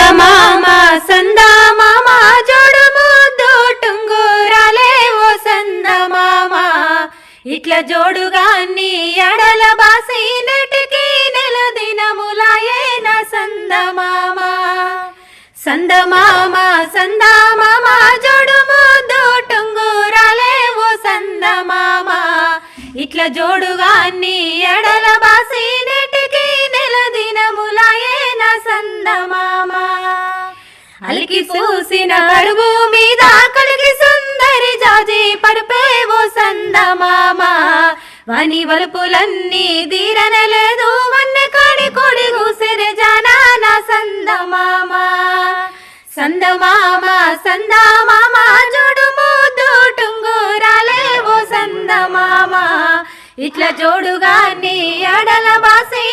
సందమామ సందమామ జోడు ముద్దు టుంగురాలే ఓ సందమామ ఇట్లా జోడుగా నీ ఎడల బాసి నెటికి నెల దినములాయే నా సందమామ సందమామ సందమామ జోడు ముద్దు టుంగురాలే ఓ సందమామ ఇట్లా జోడుగా నీ ఎడల బాసి నెటికి నెల దినములాయే నా సందమామ అలికి చూసిన అడుగు మీద కలిగి సుందరి జాజి పడిపేవో సందమామ వాని వలుపులన్నీ దీరనలేదు వన్నె కాడి కొడి కూసిరే జానా నా సందమామ సందమామ సందమామ జోడు ముద్దు టుంగురాలే ఓ సందమామ ఇట్లా జోడుగా నీ ఎడల బాసి